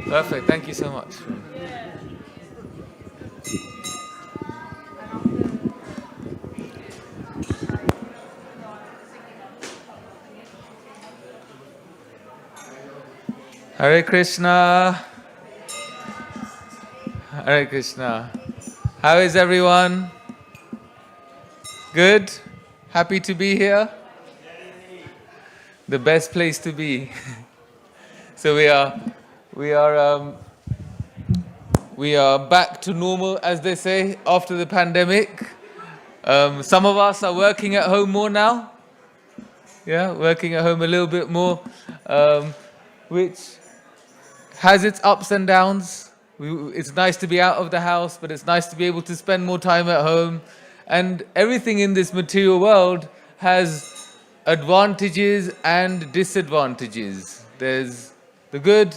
Perfect. Thank you so much. Hare Krishna. Hare Krishna. How is everyone? Good? Happy to be here? The best place to be. So we are back to normal, as they say, after the pandemic. Some of us are working at home more now. Yeah, working at home a little bit more, which has its ups and downs. It's nice to be out of the house, but it's nice to be able to spend more time at home. And everything in this material world has advantages and disadvantages. There's the good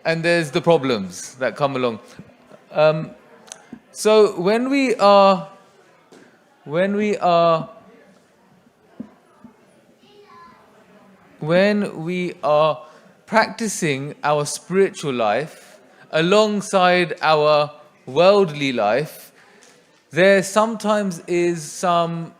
and there's the problems that come along. So when we are practicing our spiritual life alongside our worldly life, there sometimes is some,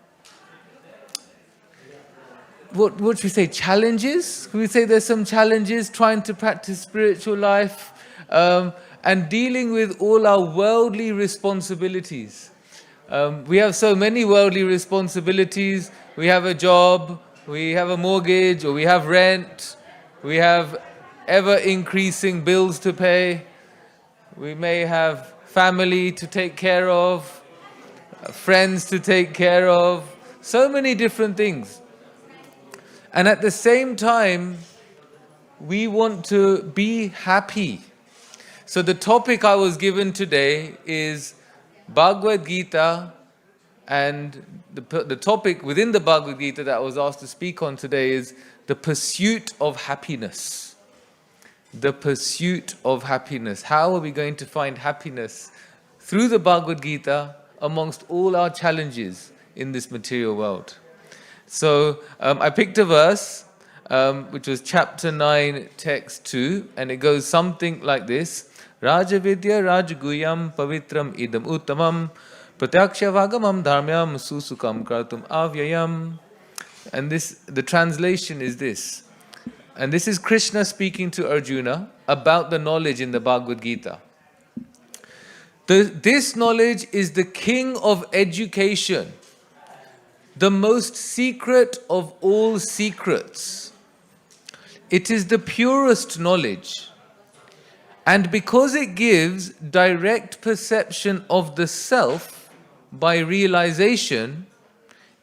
what should we say, challenges? Can we say there's some challenges trying to practice spiritual life and dealing with all our worldly responsibilities? We have so many worldly responsibilities. We have a job, we have a mortgage, or we have rent, we have ever-increasing bills to pay, we may have family to take care of, friends to take care of, so many different things. And at the same time, we want to be happy. So the topic I was given today is Bhagavad Gita, and the topic within the Bhagavad Gita that I was asked to speak on today is the pursuit of happiness. The pursuit of happiness. How are we going to find happiness through the Bhagavad Gita amongst all our challenges in this material world? So I picked a verse which was chapter 9, text 2, and it goes something like this. Rajavidya Rajaguyam Pavitram Idam Uttamam Pratyaksha Vagamam Dharmyam Susukam Kartum Avyayam. And the translation is this. And this is Krishna speaking to Arjuna about the knowledge in the Bhagavad Gita. This knowledge is the king of education, the most secret of all secrets. It is the purest knowledge. And because it gives direct perception of the self by realization,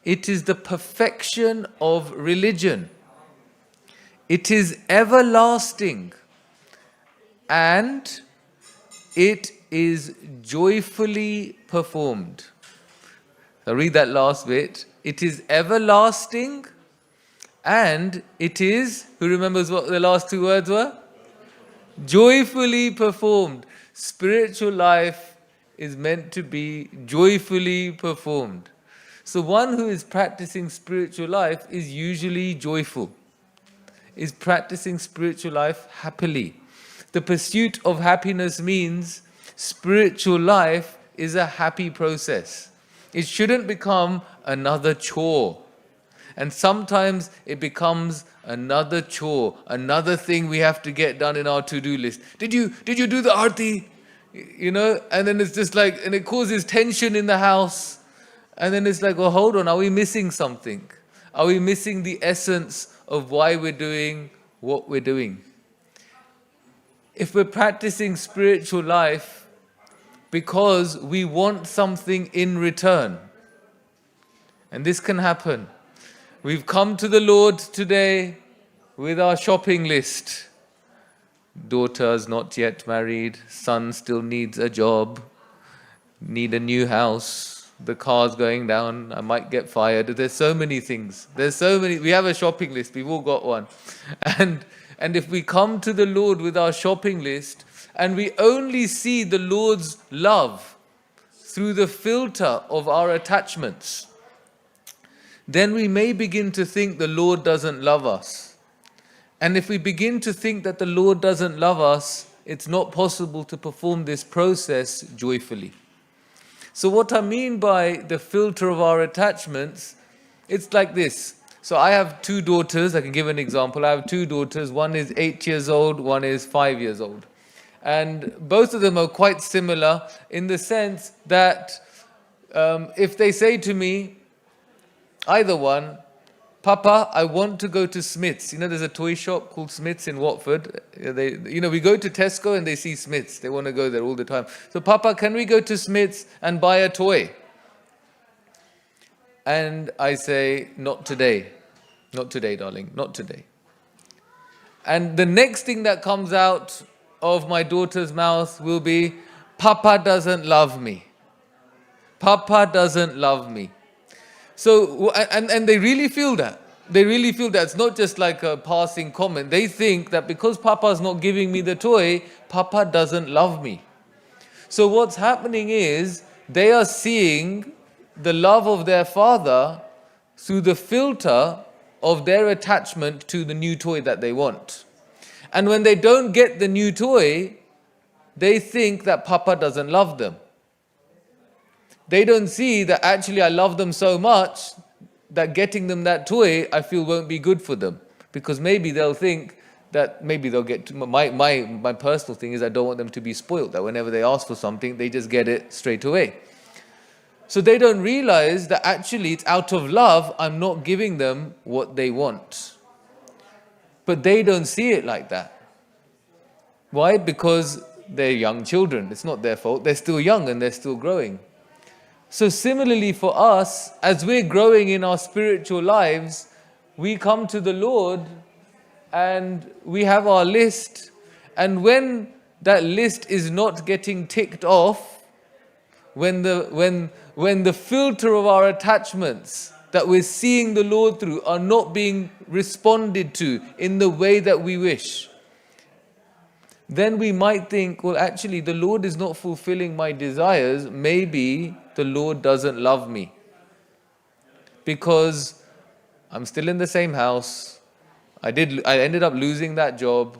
it is the perfection of religion. It is everlasting and it is joyfully performed. I'll read that last bit. It is everlasting and it is, who remembers what the last two words were? Joyfully performed. Spiritual life is meant to be joyfully performed. So one who is practicing spiritual life is usually joyful, is practicing spiritual life happily. The pursuit of happiness means spiritual life is a happy process. It shouldn't become another chore. And sometimes it becomes another chore, another thing we have to get done in our to-do list. Did you do the arti? You know, and then it's just like, and it causes tension in the house. And then it's like, well, hold on, are we missing something? Are we missing the essence of why we're doing what we're doing? If we're practicing spiritual life because we want something in return, and this can happen. We've come to the Lord today with our shopping list. Daughter's not yet married, son still needs a job, need a new house, the car's going down, I might get fired. There's so many things. We have a shopping list, we've all got one. And if we come to the Lord with our shopping list and we only see the Lord's love through the filter of our attachments, then we may begin to think the Lord doesn't love us. And if we begin to think that the Lord doesn't love us, it's not possible to perform this process joyfully. So what I mean by the filter of our attachments, it's like this. So I have two daughters. I can give an example. I have two daughters. One is 8 years old, one is 5 years old. And both of them are quite similar in the sense that if they say to me, either one, Papa, I want to go to Smith's. You know, there's a toy shop called Smith's in Watford. We go to Tesco and they see Smith's. They want to go there all the time. So, Papa, can we go to Smith's and buy a toy? And I say, not today. Not today, darling. Not today. And the next thing that comes out of my daughter's mouth will be, Papa doesn't love me. Papa doesn't love me. So, and they really feel that. They really feel that. It's not just like a passing comment. They think that because Papa's not giving me the toy, Papa doesn't love me. So what's happening is they are seeing the love of their father through the filter of their attachment to the new toy that they want. And when they don't get the new toy, they think that Papa doesn't love them. They don't see that actually I love them so much that getting them that toy I feel won't be good for them. Because maybe they'll think that maybe they'll get to, my personal thing is I don't want them to be spoiled, that whenever they ask for something they just get it straight away. So they don't realize that actually it's out of love I'm not giving them what they want. But they don't see it like that. Why? Because they're young children. It's not their fault. They're still young and they're still growing. So similarly for us, as we're growing in our spiritual lives, we come to the Lord and we have our list. And when that list is not getting ticked off, when the filter of our attachments that we're seeing the Lord through are not being responded to in the way that we wish, then we might think, well, actually, the Lord is not fulfilling my desires. Maybe the Lord doesn't love me because I'm still in the same house. I ended up losing that job.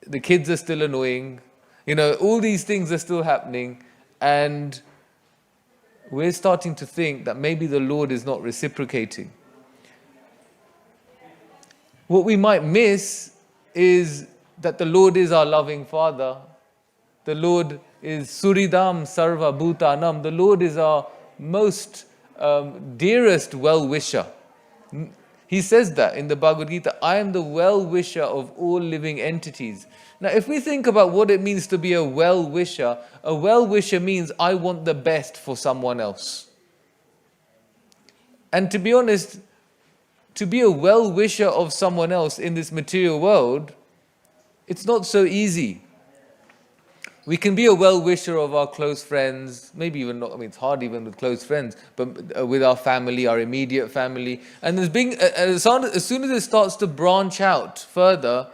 The kids are still annoying. All these things are still happening. And we're starting to think that maybe the Lord is not reciprocating. What we might miss is that the Lord is our loving Father. The Lord is Suridam Sarva Bhutanam. The Lord is our most dearest well-wisher. He says that in the Bhagavad Gita, I am the well-wisher of all living entities. Now, if we think about what it means to be a well-wisher means I want the best for someone else. And to be honest, to be a well-wisher of someone else in this material world, it's not so easy. We can be a well-wisher of our close friends, maybe even not, it's hard even with close friends, but with our family, our immediate family. And as soon as it starts to branch out further,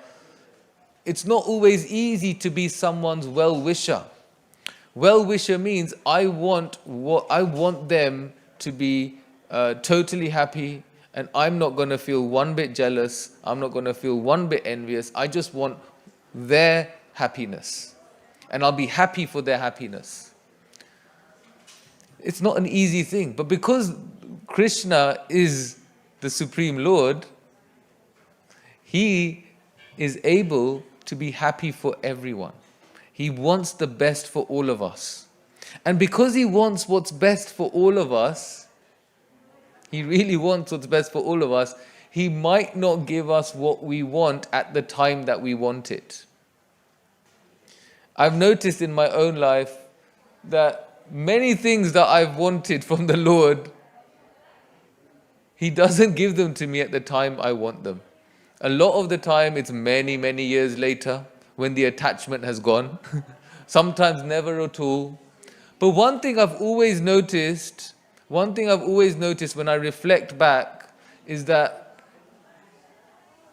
it's not always easy to be someone's well-wisher. Well-wisher means I want them to be totally happy, and I'm not going to feel one bit jealous. I'm not going to feel one bit envious. I just want their happiness. And I'll be happy for their happiness. It's not an easy thing. But because Krishna is the Supreme Lord, He is able to be happy for everyone. He wants the best for all of us. And because He wants what's best for all of us, He really wants what's best for all of us, He might not give us what we want at the time that we want it. I've noticed in my own life that many things that I've wanted from the Lord, He doesn't give them to me at the time I want them. A lot of the time it's many, many years later when the attachment has gone. Sometimes never at all. But one thing I've always noticed when I reflect back is that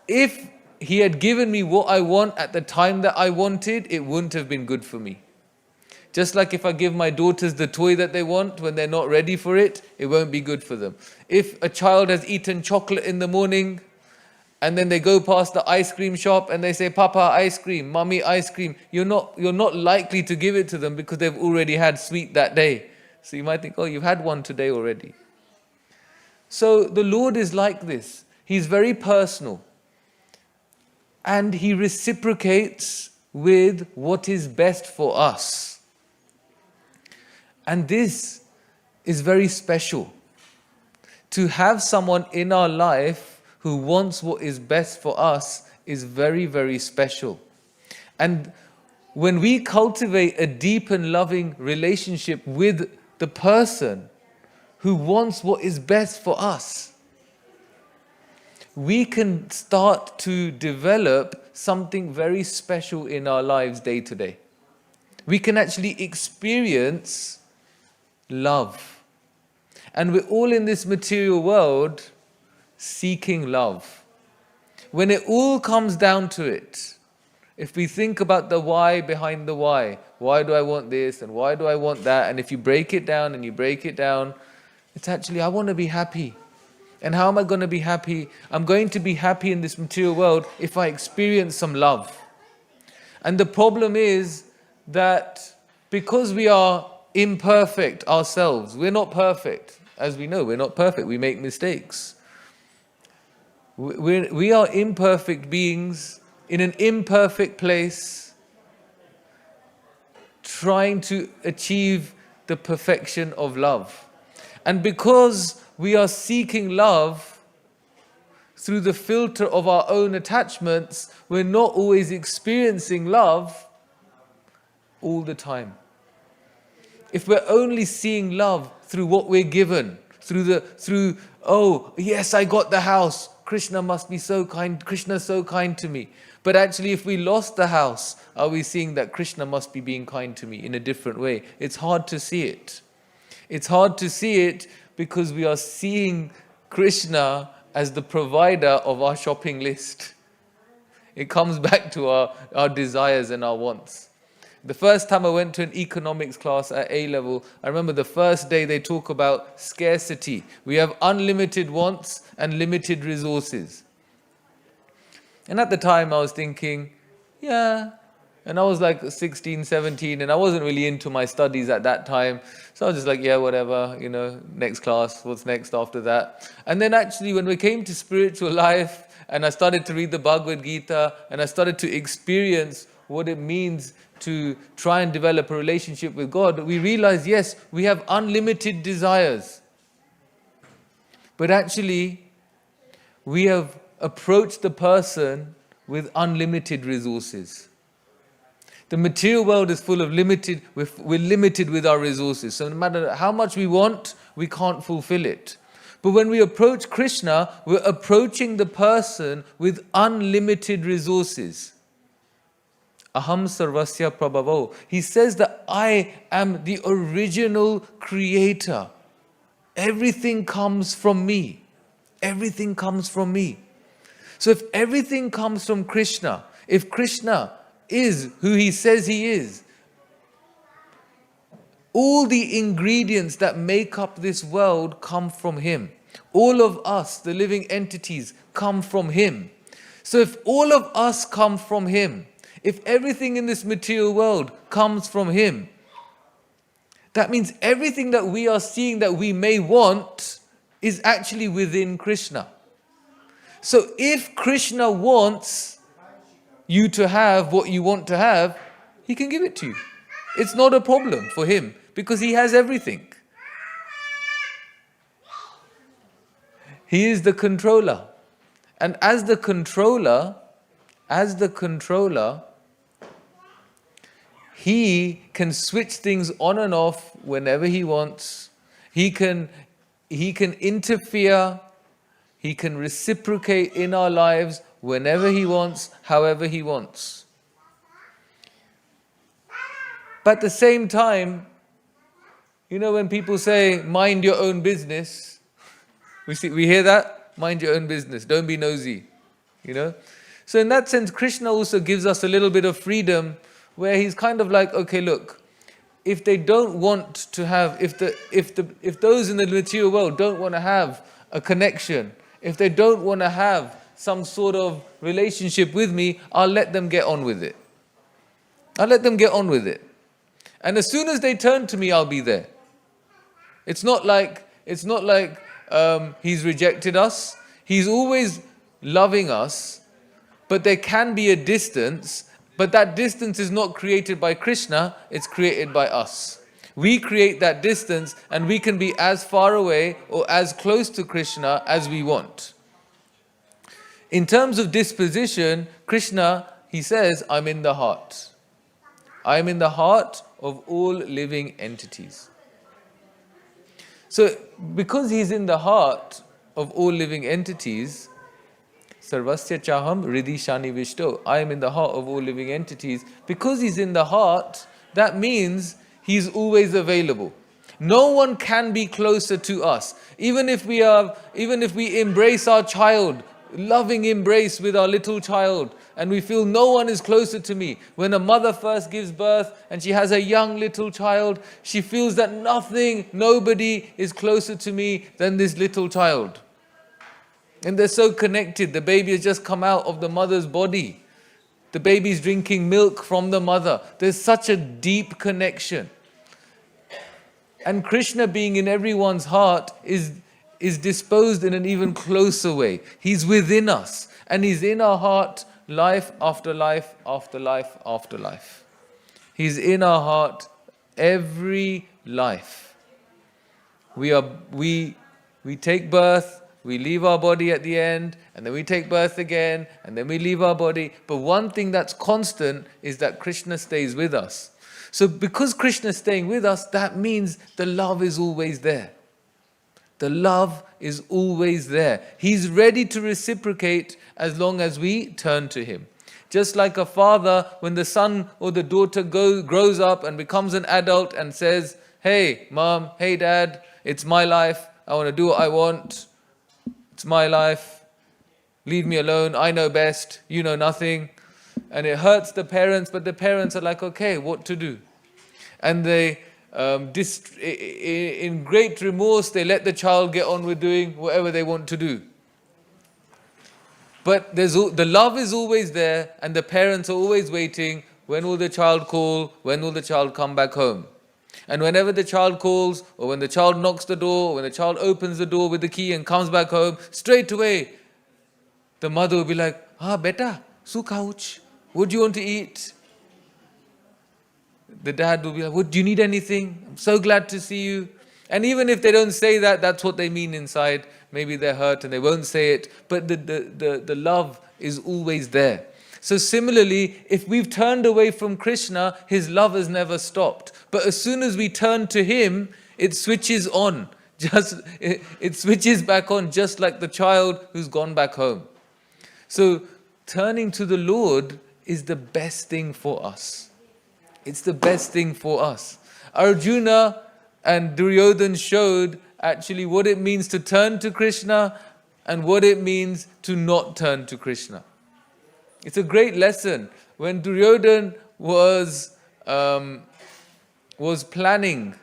if He had given me what I want at the time that I wanted, it wouldn't have been good for me. Just like if I give my daughters the toy that they want when they're not ready for it, it won't be good for them. If a child has eaten chocolate in the morning And then they go past the ice cream shop and they say, Papa, ice cream, Mommy, ice cream. You're not likely to give it to them because they've already had sweet that day. So you might think, oh, you've had one today already. So the Lord is like this. He's very personal. And He reciprocates with what is best for us. And this is very special. To have someone in our life who wants what is best for us is very, very special. And when we cultivate a deep and loving relationship with the person who wants what is best for us, we can start to develop something very special in our lives day to day. We can actually experience love. And we're all in this material world seeking love. When it all comes down to it, if we think about the why behind the why do I want this and why do I want that? And if you break it down and you break it down, it's actually, I want to be happy. And how am I going to be happy? I'm going to be happy in this material world if I experience some love. And the problem is that because we are imperfect ourselves, we're not perfect. As we know, we're not perfect. We make mistakes. We are imperfect beings in an imperfect place, trying to achieve the perfection of love. And because we are seeking love through the filter of our own attachments, we're not always experiencing love all the time. If we're only seeing love through what we're given, through oh yes, I got the house, Krishna must be so kind, Krishna's so kind to me. But actually, if we lost the house, are we seeing that Krishna must be being kind to me in a different way? It's hard to see it. It's hard to see it because we are seeing Krishna as the provider of our shopping list. It comes back to our desires and our wants. The first time I went to an economics class at A level, I remember the first day they talk about scarcity. We have unlimited wants and limited resources. And at the time I was thinking, yeah. And I was like 16, 17, and I wasn't really into my studies at that time. So I was just like, yeah, whatever, next class, what's next after that? And then actually when we came to spiritual life, and I started to read the Bhagavad Gita, and I started to experience what it means to try and develop a relationship with God, we realize, yes, we have unlimited desires. But actually, we have approached the person with unlimited resources. The material world is full of we're limited with our resources. So no matter how much we want, we can't fulfill it. But when we approach Krishna, we're approaching the person with unlimited resources. Aham sarvasya prabhavo. He says that I am the original creator. Everything comes from me. Everything comes from me. So if everything comes from Krishna, if Krishna is who He says He is, all the ingredients that make up this world come from Him. All of us, the living entities, come from Him. So if all of us come from Him, if everything in this material world comes from Him, that means everything that we are seeing that we may want is actually within Krishna. So if Krishna wants you to have what you want to have, He can give it to you. It's not a problem for Him because He has everything. He is the controller. And as the controller, He can switch things on and off whenever He wants. He can interfere. He can reciprocate in our lives whenever He wants, however He wants. But at the same time, when people say, mind your own business, we hear that? Mind your own business. Don't be nosy. So in that sense, Krishna also gives us a little bit of freedom where He's kind of like, okay, look, if they don't want to have, if those in the material world don't want to have a connection, if they don't want to have some sort of relationship with me, I'll let them get on with it. I'll let them get on with it. And as soon as they turn to me, I'll be there. It's not like He's rejected us. He's always loving us, but there can be a distance, but that distance is not created by Krishna, it's created by us. We create that distance, and we can be as far away or as close to Krishna as we want. In terms of disposition, Krishna, he says, I'm in the heart. I am in the heart of all living entities. So, because he's in the heart of all living entities, Sarvasya Chaham Hridhi Shani Vishto, I am in the heart of all living entities. Because he's in the heart, that means he's always available. No one can be closer to us. Even if we embrace our child, loving embrace with our little child, and we feel no one is closer to me. When a mother first gives birth and she has a young little child, she feels that nobody is closer to me than this little child. And they're so connected. The baby has just come out of the mother's body. The baby's drinking milk from the mother. There's such a deep connection. And Krishna being in everyone's heart is disposed in an even closer way. He's within us, and he's in our heart life after life after life after life. He's in our heart every life. We take birth, we leave our body at the end, and then we take birth again, and then we leave our body. But one thing that's constant is that Krishna stays with us. So because Krishna is staying with us, that means the love is always there. The love is always there. He's ready to reciprocate as long as we turn to him. Just like a father, when the son or the daughter grows up and becomes an adult and says, hey mom, hey dad, it's my life, I want to do what I want, it's my life, leave me alone, I know best, you know nothing. And it hurts the parents, but the parents are like, okay, what to do? And they in great remorse, they let the child get on with doing whatever they want to do. But the love is always there, and the parents are always waiting. When will the child call? When will the child come back home? And whenever the child calls, or when the child knocks the door, or when the child opens the door with the key and comes back home, straight away, the mother will be like, beta, su couch, what do you want to eat? The dad will be like, what, do you need anything? I'm so glad to see you. And even if they don't say that, that's what they mean inside. Maybe they're hurt and they won't say it, but the love is always there. So similarly, if we've turned away from Krishna, his love has never stopped. But as soon as we turn to him, it switches on. It switches back on, just like the child who's gone back home. So turning to the Lord is the best thing for us. It's the best thing for us. Arjuna and Duryodhana showed actually what it means to turn to Krishna and what it means to not turn to Krishna. It's a great lesson. When Duryodhana was planning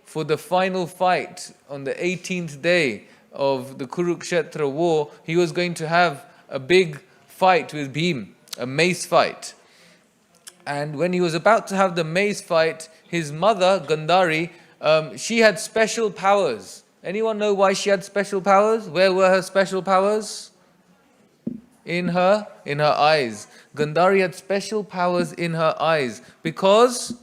for the final fight on the 18th day of the Kurukshetra war, he was going to have a big fight with Bhima, a mace fight. And when he was about to have the mace fight, his mother, Gandhari, she had special powers. Anyone know why she had special powers? Where were her special powers? In her eyes. Gandhari had special powers in her eyes because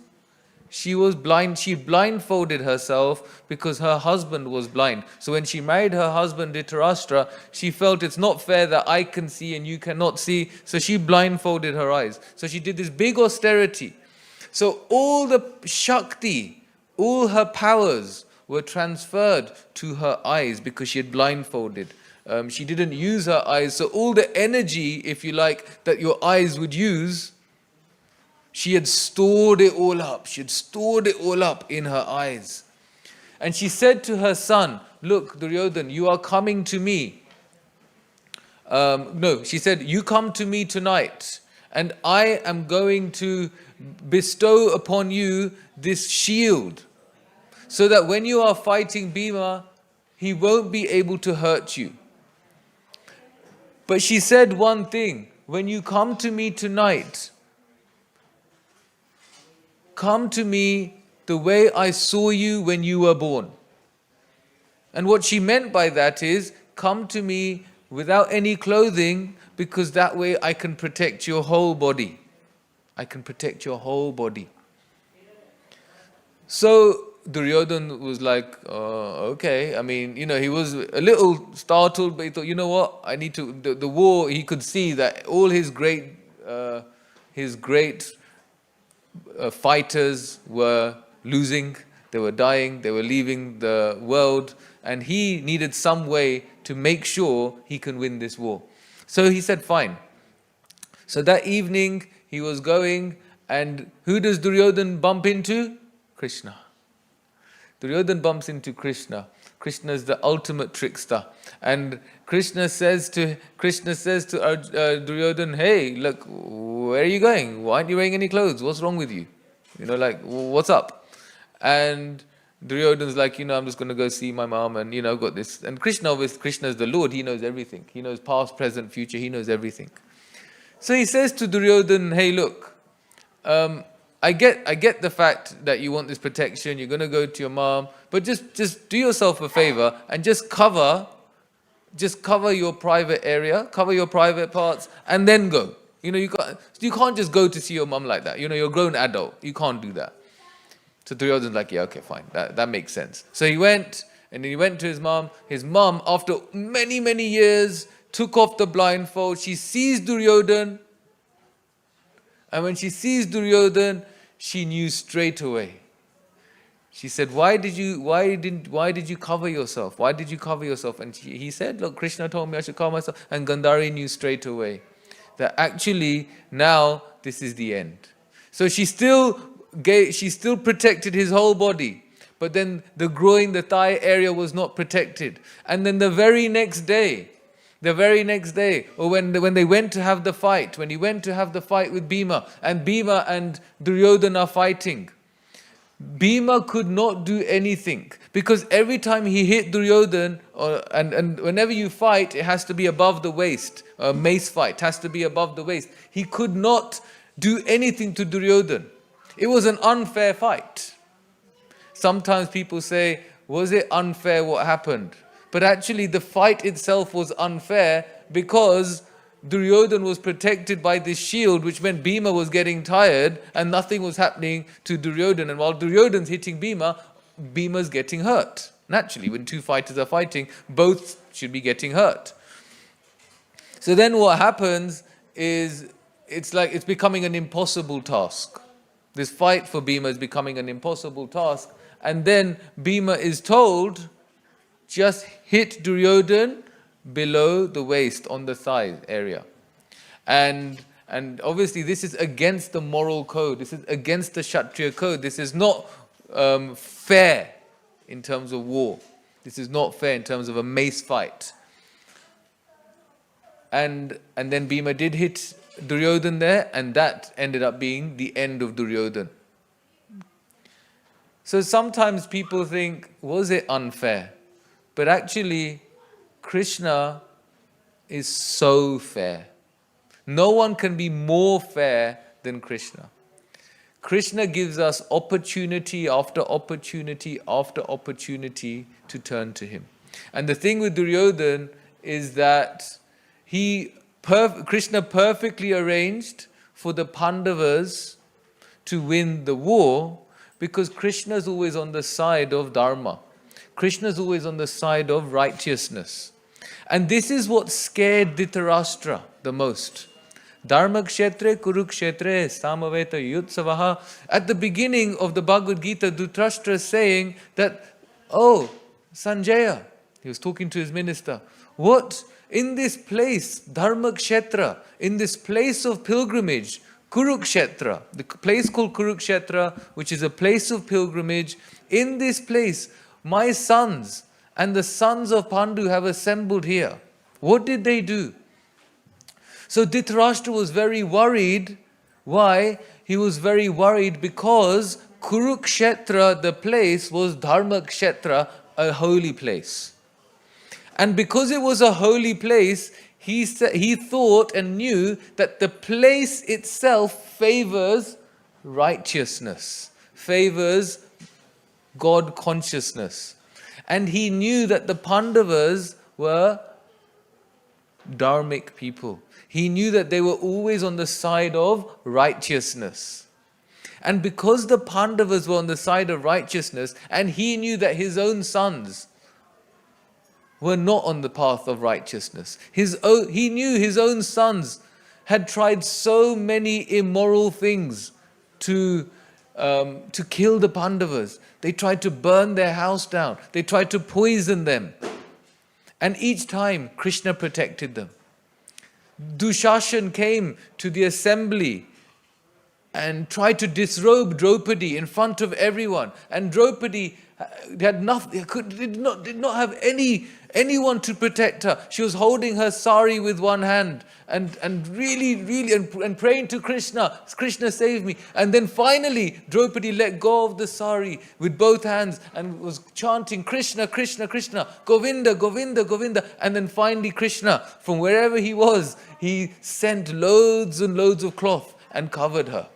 she was blind. She blindfolded herself because her husband was blind. So when she married her husband Dhritarashtra, she felt it's not fair that I can see and you cannot see. So she blindfolded her eyes. So she did this big austerity. So all the Shakti, all her powers were transferred to her eyes because she had blindfolded. She didn't use her eyes. So all the energy, if you like, that your eyes would use, she had stored it all up. She had stored it all up in her eyes. And she said to her son, look, Duryodhana, you are coming to me. She said, you come to me tonight, and I am going to bestow upon you this shield, so that when you are fighting Bhima, he won't be able to hurt you. But she said one thing, when you come to me tonight, come to me the way I saw you when you were born. And what she meant by that is, come to me without any clothing, because that way I can protect your whole body. I can protect your whole body. So Duryodhana was like, okay. I mean, he was a little startled, but he thought, you know what? I need to. The war. He could see that all his great fighters were losing. They were dying. They were leaving the world, and he needed some way to make sure he can win this war. So he said, fine. So that evening he was going, and who does Duryodhana bump into? Krishna. Duryodhana bumps into Krishna. Krishna is the ultimate trickster. And Krishna says to Duryodhana, hey, look, where are you going? Why aren't you wearing any clothes? What's wrong with you? What's up? And Duryodhana's like, I'm just going to go see my mom, and, I've got this. And Krishna is the Lord. He knows everything. He knows past, present, future. He knows everything. So he says to Duryodhana, hey, look, I get the fact that you want this protection, you're going to go to your mom, but just do yourself a favor and just cover your private area, cover your private parts, and then go. You can't just go to see your mom like that. You're a grown adult. You can't do that. So Duryodhana's like, yeah, okay, fine. That makes sense. So he went, and he went to his mom. His mom, after many, many years, took off the blindfold. She sees Duryodhana. And when she sees Duryodhana, she knew straight away. She said, why did you cover yourself? Why did you cover yourself? And he said, look, Krishna told me I should cover myself. And Gandhari knew straight away that actually now this is the end. So she still protected his whole body. But then the groin, the thigh area was not protected. And then the very next day, or when they went to have the fight, when he went to have the fight with Bhima and Duryodhana are fighting, Bhima could not do anything, because every time he hit Duryodhana, and whenever you fight, it has to be above the waist. A mace fight has to be above the waist. He could not do anything to Duryodhana. It was an unfair fight. Sometimes people say, was it unfair what happened? But actually the fight itself was unfair, because Duryodhana was protected by this shield, which meant Bhima was getting tired and nothing was happening to Duryodhana. And while Duryodhana's hitting Bhima, Bhima's getting hurt. Naturally, when two fighters are fighting, both should be getting hurt. So then what happens is, it's becoming an impossible task. This fight for Bhima is becoming an impossible task. And then Bhima is told, just hit Duryodhana below the waist on the thigh area. And obviously this is against the moral code. This is against the Kshatriya code. This is not fair in terms of war. This is not fair in terms of a mace fight. And then Bhima did hit Duryodhana there, and that ended up being the end of Duryodhana. So sometimes people think, was it unfair? But actually, Krishna is so fair. No one can be more fair than Krishna. Krishna gives us opportunity after opportunity after opportunity to turn to him. And the thing with Duryodhana is that Krishna perfectly arranged for the Pandavas to win the war, because Krishna is always on the side of Dharma. Krishna is always on the side of righteousness. And this is what scared Dhritarashtra the most. Dharma kshetre kurukshetre samaveta yutsavaha. At the beginning of the Bhagavad Gita, Dhritarashtra is saying that, oh, Sanjaya, he was talking to his minister, what? In this place, Dharma kshetra, in this place of pilgrimage, Kurukshetra, the place called Kurukshetra, which is a place of pilgrimage, in this place, my sons and the sons of Pandu have assembled here. What did they do? So Dhritarashtra was very worried. Why? He was very worried because Kurukshetra, the place, was Dharma Kshetra, a holy place. And because it was a holy place, he thought and knew that the place itself favors righteousness, favors God consciousness. And he knew that the Pandavas were dharmic people. He knew that they were always on the side of righteousness. And because the Pandavas were on the side of righteousness, and he knew that his own sons were not on the path of righteousness. He knew his own sons had tried so many immoral things to kill the Pandavas. They tried to burn their house down. They tried to poison them. And each time, Krishna protected them. Dushashan came to the assembly and tried to disrobe Draupadi in front of everyone. And Draupadi had nothing, did not have anyone to protect her. She was holding her sari with one hand and really praying to Krishna, Krishna save me. And then finally Draupadi let go of the sari with both hands and was chanting Krishna, Krishna, Krishna, Govinda, Govinda, Govinda. And then finally Krishna, from wherever he was, he sent loads and loads of cloth and covered her.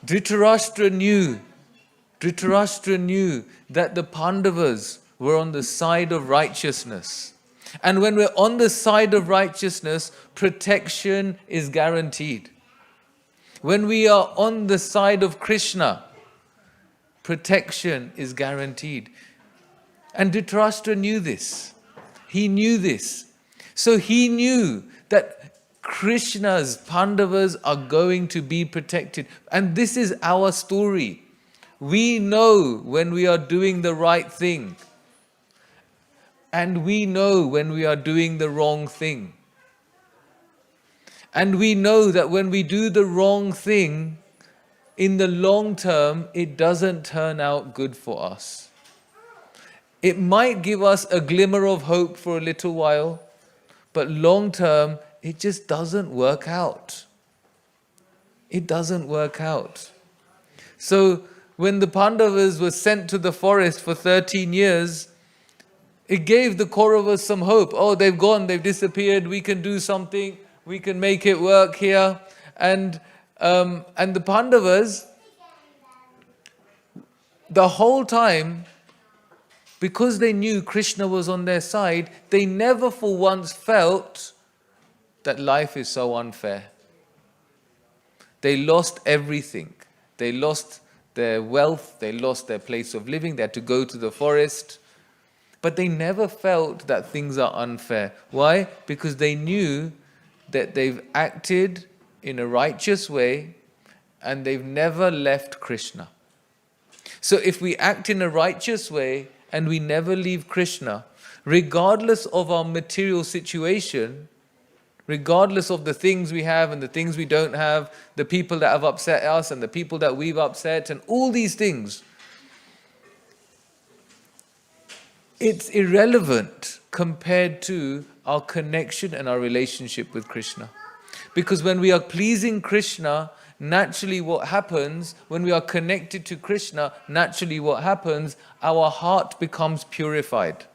Dhritarashtra knew that the Pandavas were on the side of righteousness. And when we're on the side of righteousness, protection is guaranteed. When we are on the side of Krishna, protection is guaranteed. And Dhritarashtra knew this. He knew this. So he knew that Krishna's Pandavas are going to be protected. And this is our story. We know when we are doing the right thing. And we know when we are doing the wrong thing. And we know that when we do the wrong thing, in the long term, it doesn't turn out good for us. It might give us a glimmer of hope for a little while, but long term, it just doesn't work out. It doesn't work out. So when the Pandavas were sent to the forest for 13 years, it gave the Kauravas some hope. Oh, they've gone, they've disappeared, we can do something, we can make it work here. And the Pandavas, the whole time, because they knew Krishna was on their side, they never for once felt that life is so unfair. They lost everything. They lost their wealth, they lost their place of living, they had to go to the forest. But they never felt that things are unfair. Why? Because they knew that they've acted in a righteous way and they've never left Krishna. So if we act in a righteous way and we never leave Krishna, regardless of our material situation, regardless of the things we have and the things we don't have, the people that have upset us and the people that we've upset and all these things, it's irrelevant compared to our connection and our relationship with Krishna. Because when we are pleasing Krishna, naturally what happens, when we are connected to Krishna, naturally what happens, our heart becomes purified.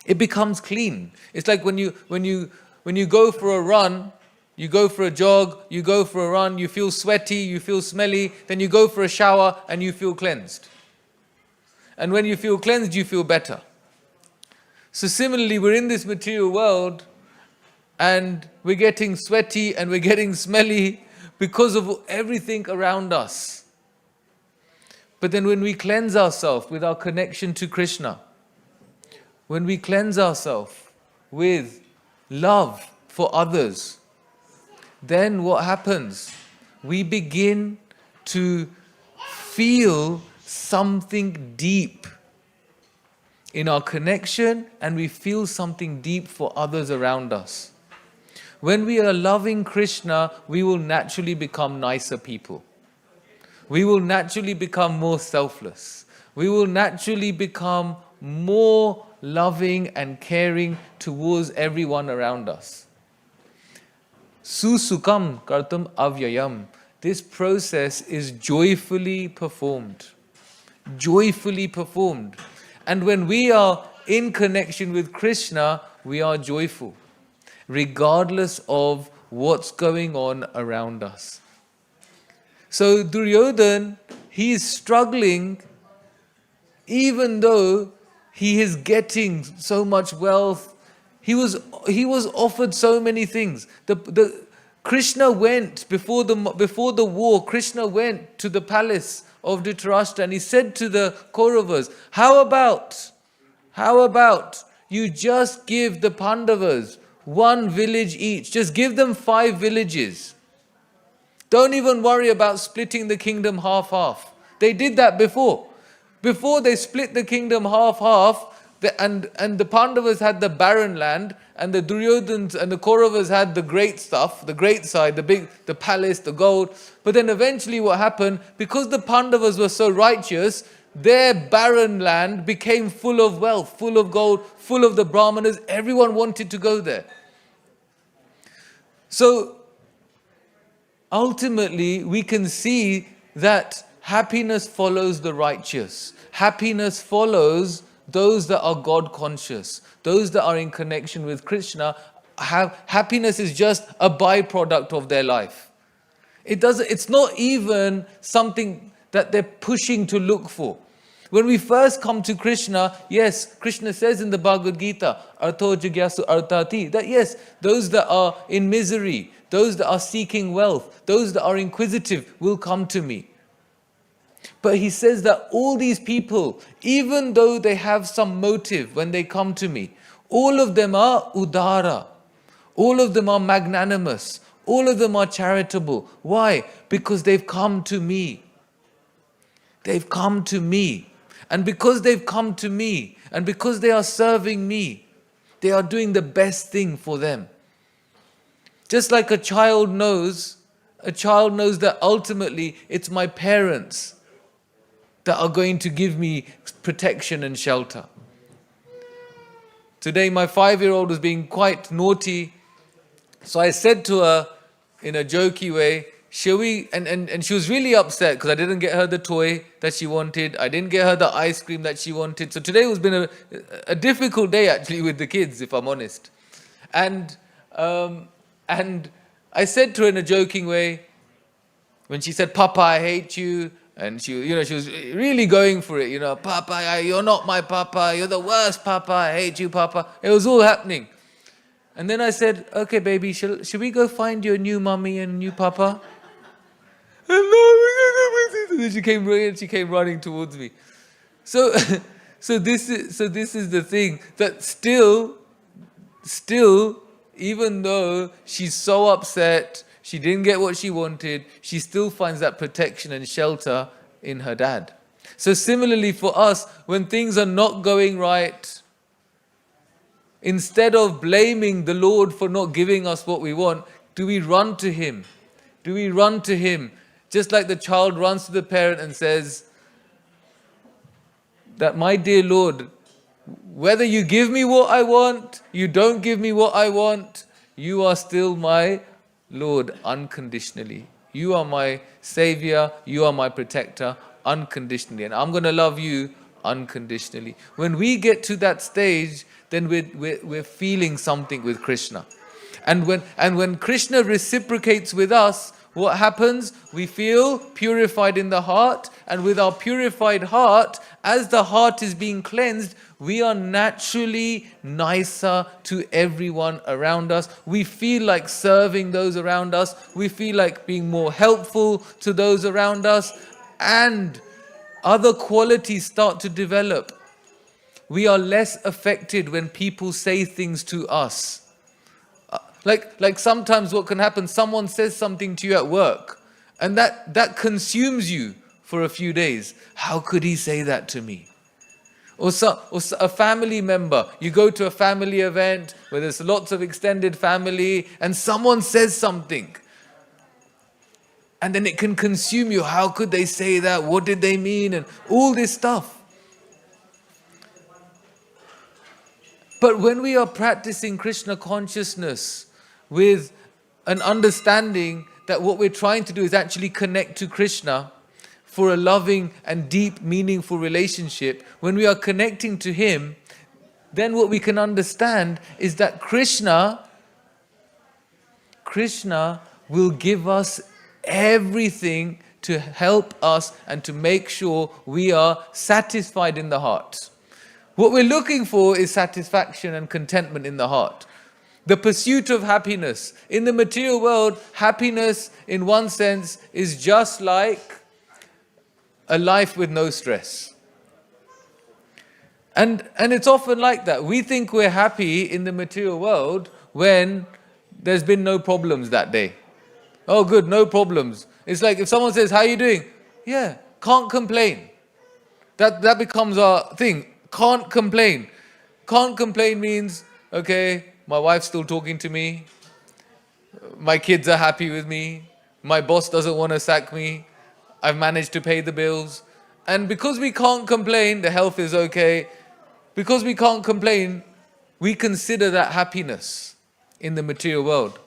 It becomes clean. It's like when you go for a run, you go for a jog, you go for a run, you feel sweaty, you feel smelly, then you go for a shower and you feel cleansed. And when you feel cleansed, you feel better. So similarly, we're in this material world and we're getting sweaty and we're getting smelly because of everything around us. But then when we cleanse ourselves with our connection to Krishna, when we cleanse ourselves with love for others, then what happens? We begin to feel something deep in our connection and we feel something deep for others around us. When we are loving Krishna, we will naturally become nicer people. We will naturally become more selfless. We will naturally become more loving and caring towards everyone around us. Susukam kartum avyayam. This process is joyfully performed. Joyfully performed. And when we are in connection with Krishna, we are joyful, regardless of what's going on around us. So Duryodhan, he is struggling even though he is getting so much wealth. He was offered so many things. Krishna went before the war. Krishna went to the palace of Dhritarashtra and he said to the Kauravas, how about you just give the Pandavas one village each. Just give them 5 villages. Don't even worry about splitting the kingdom half-half. They did that before. Before they split the kingdom half-half, and the Pandavas had the barren land, and the Duryodhans and the Kauravas had the great stuff, the great side, the palace, the gold. But then eventually what happened, because the Pandavas were so righteous, their barren land became full of wealth, full of gold, full of the Brahmanas. Everyone wanted to go there. So ultimately, we can see that happiness follows the righteous. Happiness follows those that are God conscious, those that are in connection with Krishna. Happiness is just a byproduct of their life. It's not even something that they're pushing to look for. When we first come to Krishna, yes, Krishna says in the Bhagavad Gita, Artho Jigyasu Artati, that yes, those that are in misery, those that are seeking wealth, those that are inquisitive will come to me. But he says that all these people, even though they have some motive when they come to me, all of them are udara, all of them are magnanimous, all of them are charitable. Why? Because they've come to me. They've come to me. And because they've come to me, and because they are serving me, they are doing the best thing for them. Just like a child knows that ultimately it's my parents that are going to give me protection and shelter. Today my 5-year-old was being quite naughty, so I said to her in a jokey way, shall we, and she was really upset because I didn't get her the toy that she wanted, I didn't get her the ice cream that she wanted. So today has been a difficult day actually with the kids, if I'm honest. And I said to her in a joking way, when she said, Papa, I hate you, and she was really going for it, Papa, you're not my Papa, you're the worst Papa, I hate you, Papa. It was all happening. And then I said, okay, baby, should we go find your new mummy and new Papa? And then she came running towards me. So this is the thing, that still, even though she's so upset, she didn't get what she wanted, she still finds that protection and shelter in her dad. So similarly for us, when things are not going right, instead of blaming the Lord for not giving us what we want, do we run to Him? Do we run to Him? Just like the child runs to the parent and says that, my dear Lord, whether you give me what I want, you don't give me what I want, you are still my Lord unconditionally. You are my Savior, you are my protector unconditionally, and I'm going to love you unconditionally. When we get to that stage, then we're feeling something with Krishna. And when Krishna reciprocates with us, what happens? We feel purified in the heart, and with our purified heart, as the heart is being cleansed, we are naturally nicer to everyone around us. We feel like serving those around us. We feel like being more helpful to those around us, and other qualities start to develop. We are less affected when people say things to us. Like sometimes what can happen, someone says something to you at work, and that consumes you for a few days. How could he say that to me? Or a family member, you go to a family event where there's lots of extended family, and someone says something, and then it can consume you. How could they say that? What did they mean? And all this stuff. But when we are practicing Krishna consciousness with an understanding that what we're trying to do is actually connect to Krishna for a loving and deep, meaningful relationship, when we are connecting to Him, then what we can understand is that Krishna will give us everything to help us and to make sure we are satisfied in the heart. What we're looking for is satisfaction and contentment in the heart. The pursuit of happiness. In the material world, happiness in one sense is just like a life with no stress. And it's often like that. We think we're happy in the material world when there's been no problems that day. Oh good, no problems. It's like if someone says, how are you doing? Yeah, can't complain. That becomes our thing. Can't complain. Can't complain means, okay, my wife's still talking to me. My kids are happy with me. My boss doesn't want to sack me. I've managed to pay the bills. And because we can't complain, the health is okay. Because we can't complain, we consider that happiness in the material world.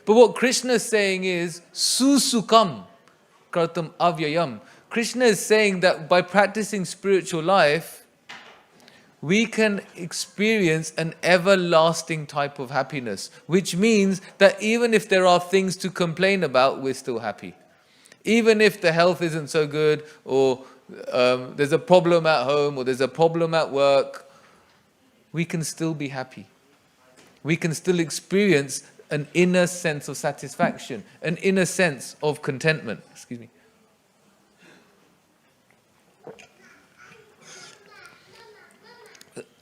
But what Krishna is saying is, susukam kartam avyayam. Krishna is saying that by practicing spiritual life, we can experience an everlasting type of happiness, which means that even if there are things to complain about, we're still happy. Even if the health isn't so good, or there's a problem at home, or there's a problem at work, we can still be happy. We can still experience an inner sense of satisfaction, an inner sense of contentment. Excuse me.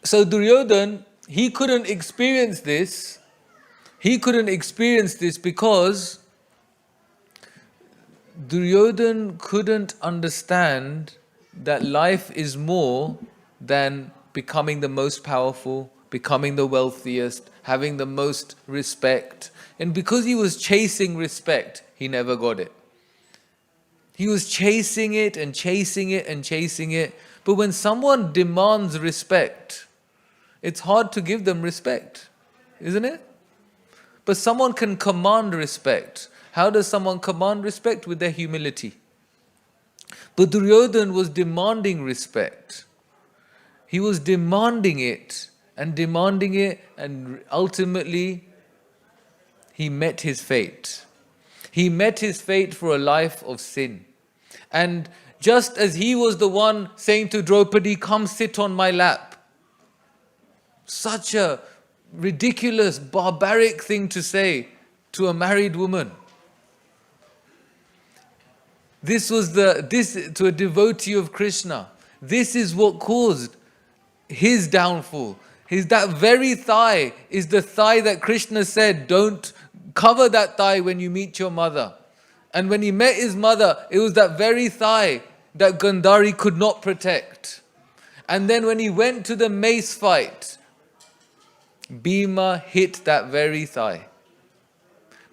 So Duryodhana, he couldn't experience this. He couldn't experience this because Duryodhana couldn't understand that life is more than becoming the most powerful, becoming the wealthiest, having the most respect. And because he was chasing respect, he never got it. He was chasing it and chasing it and chasing it. But when someone demands respect, it's hard to give them respect, isn't it? But someone can command respect. How does someone command respect? With their humility. But Duryodhana was demanding respect. He was demanding it, and ultimately he met his fate. He met his fate for a life of sin. And just as he was the one saying to Draupadi, come sit on my lap, such a ridiculous, barbaric thing to say to a married woman. This to a devotee of Krishna. This is what caused his downfall. That very thigh is the thigh that Krishna said, don't cover that thigh when you meet your mother. And when he met his mother, it was that very thigh that Gandhari could not protect. And then when he went to the mace fight, Bhima hit that very thigh.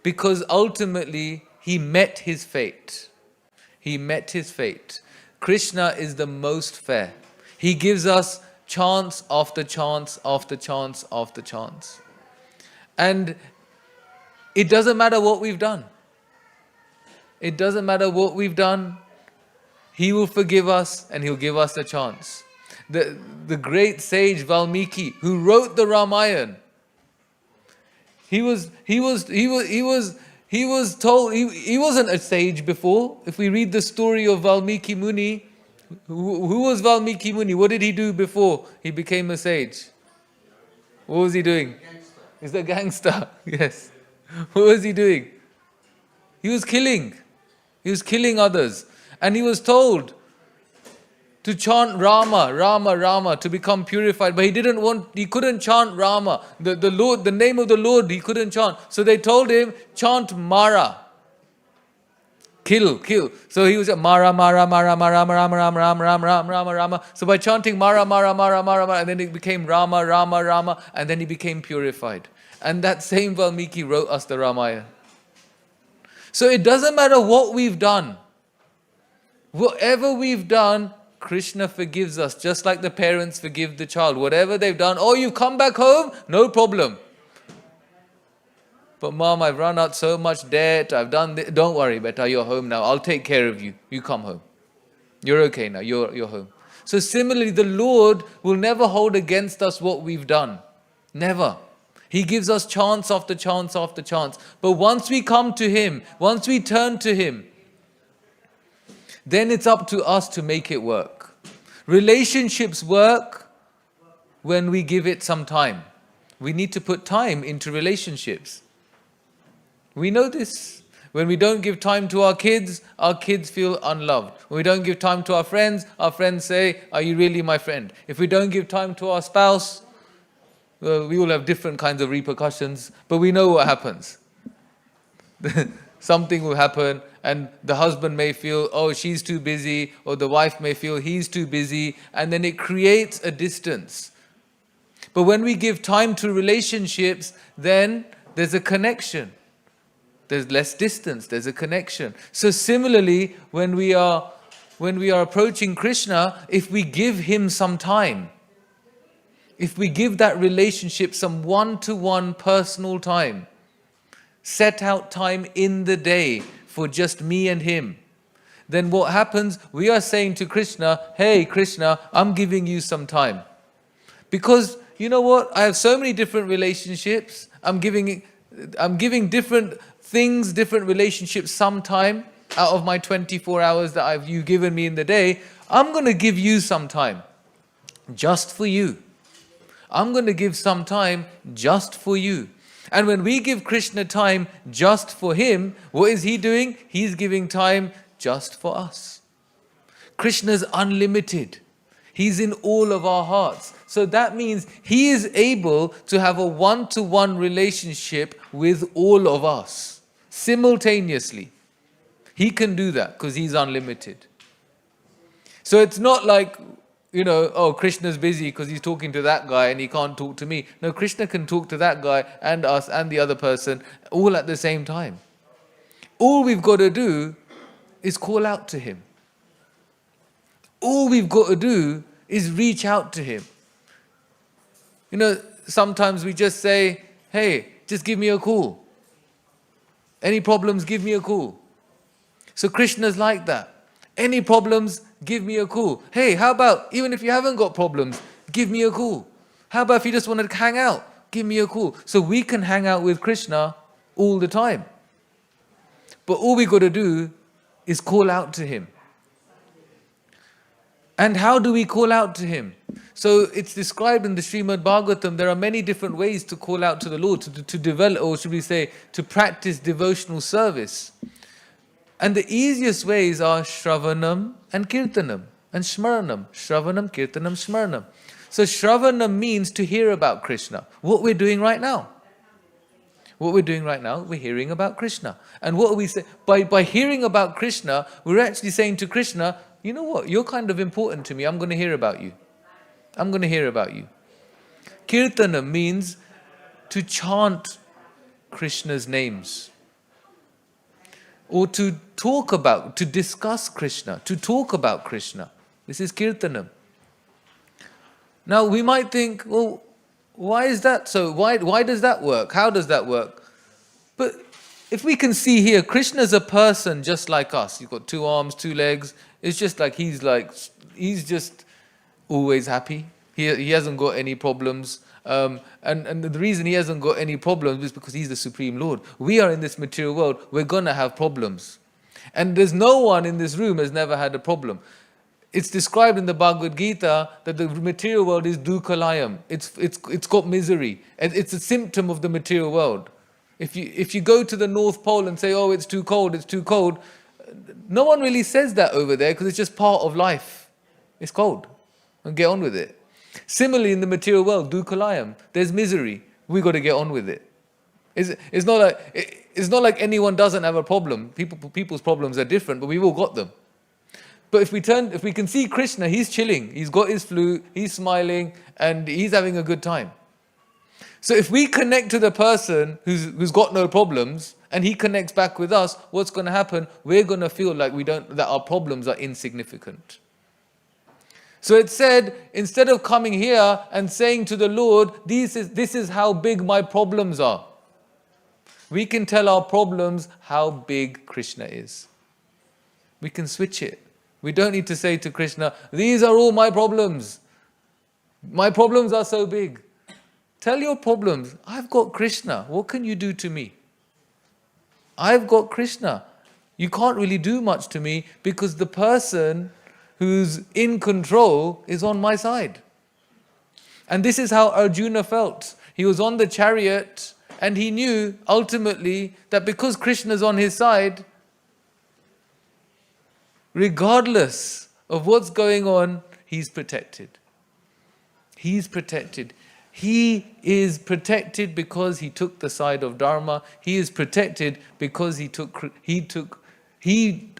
Because ultimately, he met his fate. He met his fate. Krishna is the most fair. He gives us chance after chance after chance after chance. And it doesn't matter what we've done. It doesn't matter what we've done. He will forgive us and he'll give us a chance. The great sage Valmiki, who wrote the Ramayana, he wasn't a sage before. If we read the story of Valmiki Muni, who was Valmiki Muni? What did he do before he became a sage? What was he doing? He's a gangster. Yes. What was he doing? He was killing. He was killing others. And he was told to chant Rama, Rama, Rama, to become purified. But he couldn't chant Rama. The Lord, the name of the Lord, he couldn't chant. So they told him, chant Mara. Kill. So he was Mara, Mara, Mara, Mara, Rama, Rama, Rama, Rama, Rama, Rama, Rama. So by chanting Mara, Mara, Mara, Mara, Mara, and then it became Rama, Rama, Rama, and then he became purified. And that same Valmiki wrote us the Ramayana. So it doesn't matter what we've done. Whatever we've done, Krishna forgives us, just like the parents forgive the child. Whatever they've done, oh, you've come back home? No problem. But Mom, I've run out so much debt, I've done this. Don't worry, beta, you're home now. I'll take care of you. You come home. You're okay now, you're home. So similarly, the Lord will never hold against us what we've done. Never. He gives us chance after chance after chance. But once we come to Him, once we turn to Him, then it's up to us to make it work. Relationships work when we give it some time. We need to put time into relationships. We know this. When we don't give time to our kids feel unloved. When we don't give time to our friends say, "Are you really my friend?" If we don't give time to our spouse, well, we will have different kinds of repercussions, but we know what happens. Something will happen, and the husband may feel, "Oh, she's too busy," or the wife may feel he's too busy, and then it creates a distance. But when we give time to relationships, then there's a connection. There's less distance, there's a connection. So similarly, when we are approaching Krishna, if we give Him some time, if we give that relationship some one-to-one personal time, set out time in the day for just me and Him, then what happens? We are saying to Krishna, "Hey Krishna, I'm giving you some time." Because you know what? I have so many different relationships. I'm giving different things, different relationships some time out of my 24 hours that you've given me in the day. I'm going to give you some time just for you. I'm going to give some time just for you. And when we give Krishna time just for Him, what is He doing? He's giving time just for us. Krishna's unlimited. He's in all of our hearts. So that means He is able to have a one-to-one relationship with all of us simultaneously. He can do that because He's unlimited. So it's not like, oh, Krishna's busy because he's talking to that guy and he can't talk to me. No, Krishna can talk to that guy and us and the other person all at the same time. All we've got to do is call out to Him. All we've got to do is reach out to Him. Sometimes we just say, "Hey, just give me a call. Any problems, give me a call." So Krishna's like that. Any problems, give me a call. Hey, how about, even if you haven't got problems, give me a call. How about if you just want to hang out, give me a call. So we can hang out with Krishna all the time. But all we got to do is call out to Him. And how do we call out to Him? So it's described in the Srimad Bhagavatam, there are many different ways to call out to the Lord, to develop, or should we say, to practice devotional service. And the easiest ways are Shravanam and Kirtanam and Smaranam. Shravanam, Kirtanam, Smaranam. So Shravanam means to hear about Krishna. What we're doing right now. What we're doing right now, we're hearing about Krishna. And what are we saying? By hearing about Krishna, we're actually saying to Krishna, "You know what? You're kind of important to me. I'm going to hear about you. I'm going to hear about you." Kirtanam means to chant Krishna's names. Or to discuss Krishna, to talk about Krishna. This is Kirtanam. Now we might think, well, why is that so? Why does that work? How does that work? But if we can see here, Krishna is a person just like us. He's got 2 arms, 2 legs. It's just like he's just always happy. He hasn't got any problems. And the reason He hasn't got any problems is because He's the Supreme Lord. We are in this material world. We're going to have problems. And there's no one in this room has never had a problem. It's described in the Bhagavad Gita that the material world is dukkhalayam. It's got misery. It's a symptom of the material world. If you go to the North Pole and say, "Oh, it's too cold," no one really says that over there because it's just part of life. It's cold. And get on with it. Similarly, in the material world, dukkhalayam, there's misery. We got to get on with it. It's not like anyone doesn't have a problem. People's problems are different, but we've all got them. But if we can see Krishna, He's chilling. He's got His flute, He's smiling, and He's having a good time. So if we connect to the person who's got no problems, and he connects back with us, what's going to happen? We're going to feel like that our problems are insignificant. So it said, instead of coming here and saying to the Lord, this is how big my problems are, we can tell our problems how big Krishna is. We can switch it. We don't need to say to Krishna, these are all my problems. My problems are so big. Tell your problems, I've got Krishna. What can you do to me? I've got Krishna. You can't really do much to me because the person who's in control is on my side. And this is how Arjuna felt. He was on the chariot and he knew ultimately that because Krishna's on his side, regardless of what's going on, he's protected. He's protected. He is protected because he took the side of Dharma. He is protected because he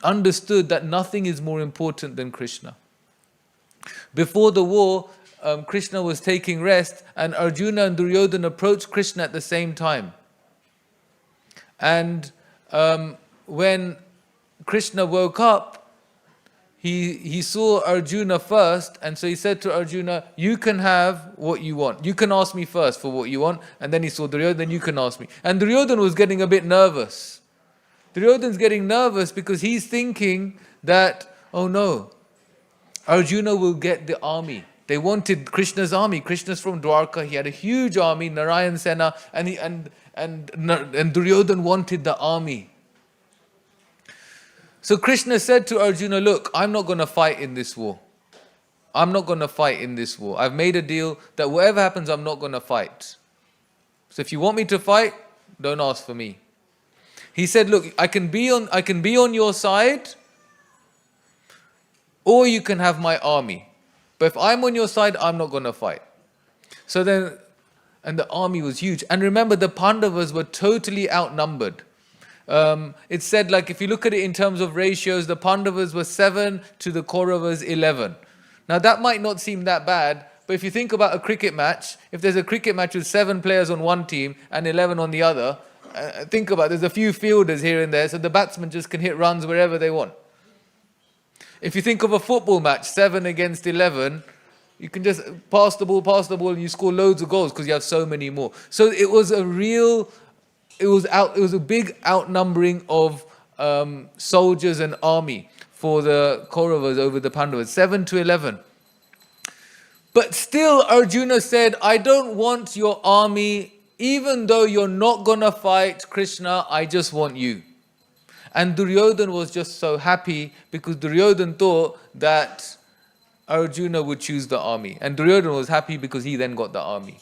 understood that nothing is more important than Krishna. Before the war, Krishna was taking rest and Arjuna and Duryodhana approached Krishna at the same time. And when Krishna woke up, he saw Arjuna first, and so he said to Arjuna, you can have what you want. You can ask me first for what you want. And then he saw Duryodhana, then you can ask me. And Duryodhana was getting a bit nervous. Duryodhana's getting nervous because he's thinking that, oh no, Arjuna will get the army. They wanted Krishna's army. Krishna's from Dwarka. He had a huge army, Narayan Sena, and Duryodhana wanted the army. So Krishna said to Arjuna, look, I'm not going to fight in this war. I'm not going to fight in this war. I've made a deal that whatever happens, I'm not going to fight. So if you want me to fight, don't ask for me. He said, look, I can be on your side, or you can have my army. But if I'm on your side, I'm not going to fight. So then, and the army was huge. And remember, the Pandavas were totally outnumbered. It's said, like, if you look at it in terms of ratios, the Pandavas were 7 to the Kauravas 11. Now that might not seem that bad, but if you think about a cricket match, if there's a cricket match with 7 players on one team and 11 on the other, think about it, there's a few fielders here and there, so the batsmen just can hit runs wherever they want. If you think of a football match, 7 against 11, you can just pass the ball, and you score loads of goals because you have so many more. So it was a big outnumbering of soldiers and army for the Kauravas over the Pandavas, 7 to 11. But still Arjuna said, I don't want your army, even though you're not going to fight Krishna, I just want you. And Duryodhana was just so happy because Duryodhana thought that Arjuna would choose the army. And Duryodhana was happy because he then got the army.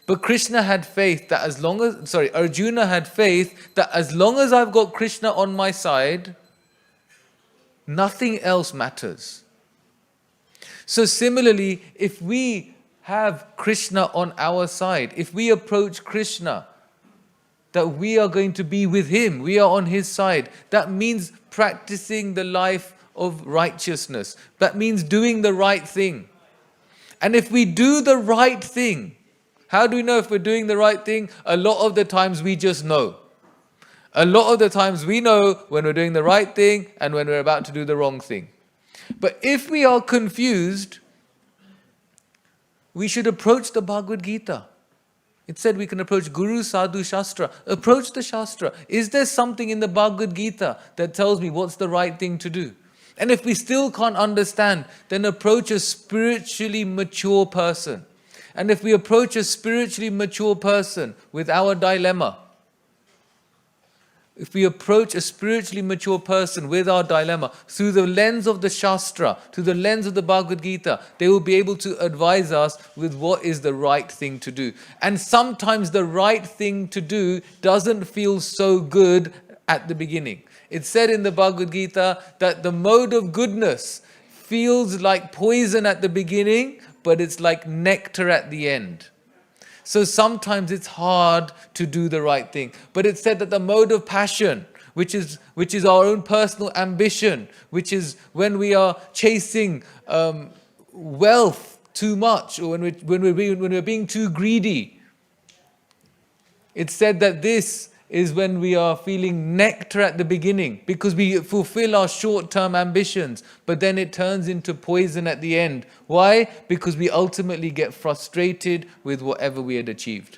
But Arjuna had faith that as long as I've got Krishna on my side, nothing else matters. So similarly, if we have Krishna on our side, if we approach Krishna, that we are going to be with him, we are on his side, that means practicing the life of righteousness. That means doing the right thing. And if we do the right thing, how do we know if we're doing the right thing? A lot of the times we just know. A lot of the times we know when we're doing the right thing and when we're about to do the wrong thing. But if we are confused, we should approach the Bhagavad Gita. It said we can approach Guru, Sadhu, Shastra. Approach the Shastra. Is there something in the Bhagavad Gita that tells me what's the right thing to do? And if we still can't understand, then approach a spiritually mature person. And if we approach a spiritually mature person with our dilemma, if we approach a spiritually mature person with our dilemma through the lens of the Shastra, through the lens of the Bhagavad Gita, they will be able to advise us with what is the right thing to do. And sometimes the right thing to do doesn't feel so good at the beginning. It's said in the Bhagavad Gita that the mode of goodness feels like poison at the beginning, but it's like nectar at the end. So sometimes it's hard to do the right thing. But it's said that the mode of passion, which is our own personal ambition, which is when we are chasing wealth too much, or when we're being too greedy, it's said that this is when we are feeling nectar at the beginning because we fulfill our short-term ambitions, but then it turns into poison at the end. Why? Because we ultimately get frustrated with whatever we had achieved.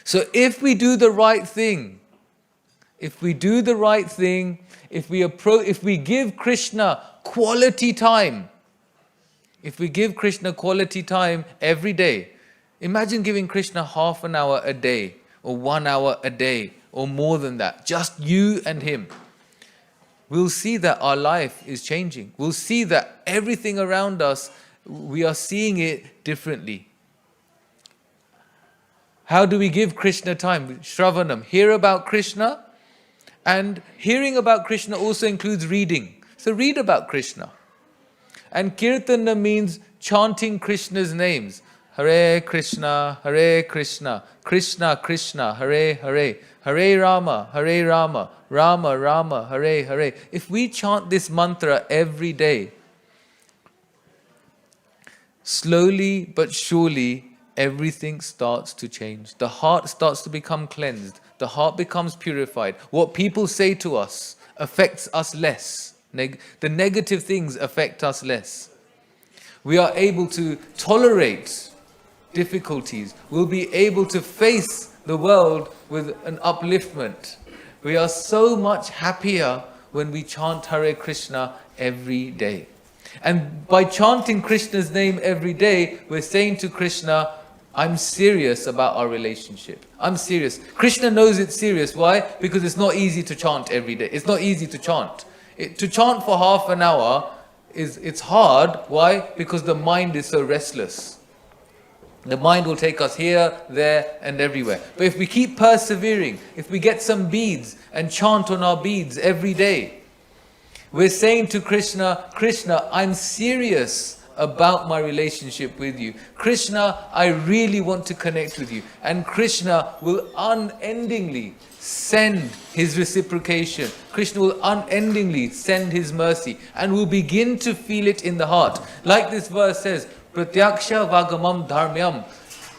So if we do the right thing, if we do the right thing, if we give Krishna quality time, if we give Krishna quality time every day, imagine giving Krishna half an hour a day, or 1 hour a day, or more than that, just you and him. We'll see that our life is changing. We'll see that everything around us, we are seeing it differently. How do we give Krishna time? Shravanam, hear about Krishna. And hearing about Krishna also includes reading. So read about Krishna. And Kirtana means chanting Krishna's names. Hare Krishna, Krishna Krishna, Hare Hare, Hare Rama, Rama Rama, Hare Hare. If we chant this mantra every day, slowly but surely, everything starts to change. The heart starts to become cleansed. The heart becomes purified. What people say to us affects us less. The negative things affect us less. We are able to tolerate difficulties. We'll be able to face the world with an upliftment. We are so much happier when we chant Hare Krishna every day. And by chanting Krishna's name every day, we're saying to Krishna, I'm serious about our relationship. I'm serious. Krishna knows it's serious. Why? Because it's not easy to chant every day. It's not easy to chant. To chant for half an hour, it's hard. Why? Because the mind is so restless. The mind will take us here, there, and everywhere. But if we keep persevering, if we get some beads and chant on our beads every day, we're saying to Krishna, Krishna, I'm serious about my relationship with you. Krishna, I really want to connect with you. And Krishna will unendingly send his reciprocation. Krishna will unendingly send his mercy. And we'll begin to feel it in the heart. Like this verse says, Pratyaksha vagamam dharmyam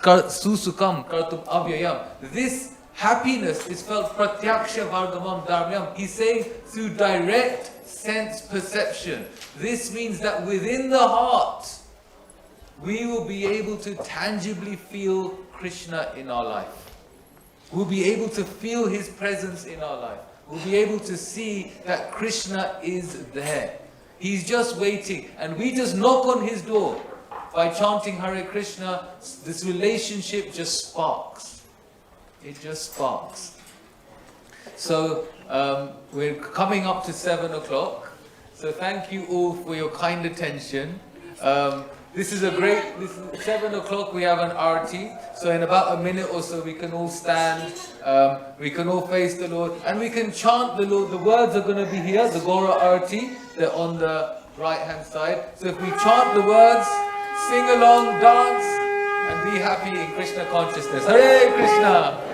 susukam kartum avyayam. This happiness is felt pratyaksha vagamam dharmyam. He's saying through direct sense perception. This means that within the heart, we will be able to tangibly feel Krishna in our life. We'll be able to feel his presence in our life. We'll be able to see that Krishna is there. He's just waiting, and we just knock on his door. By chanting Hare Krishna, this relationship just sparks. It just sparks. So we're coming up to 7 o'clock. So thank you all for your kind attention. This is 7 o'clock we have an arati. So in about a minute or so we can all stand, we can all face the Lord, and we can chant the Lord. The words are going to be here, the Gaura arati, they're on the right hand side. So if we chant the words, sing along, dance, and be happy in Krishna consciousness. Hare Krishna!